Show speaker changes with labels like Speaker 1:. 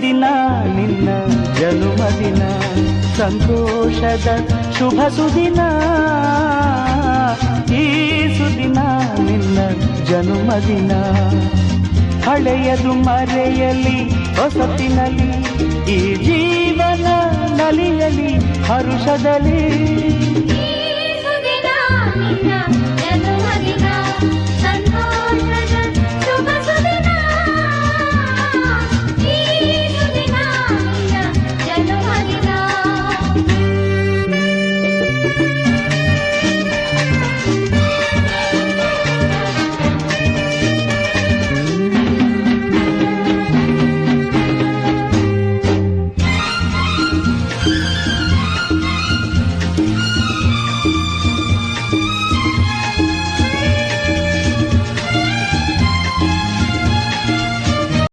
Speaker 1: ಸುದಿನ ನಿನ್ನ ಜನುಮದಿನ ಸಂತೋಷದ ಶುಭ ಸುದಿನ ಈ ಸುದಿನ ನಿನ್ನ ಜನುಮದಿನ ಹಳೆಯದು ಮರೆಯಲಿ ಹೊಸತಿನಲ್ಲಿ ಈ ಜೀವನ ನಲಿಯಲಿ ಹರುಷದಲ್ಲಿ
Speaker 2: ಈ ಸುದಿನ ನಿನ್ನ ಜನುಮದಿನ ಸಂತೋಷ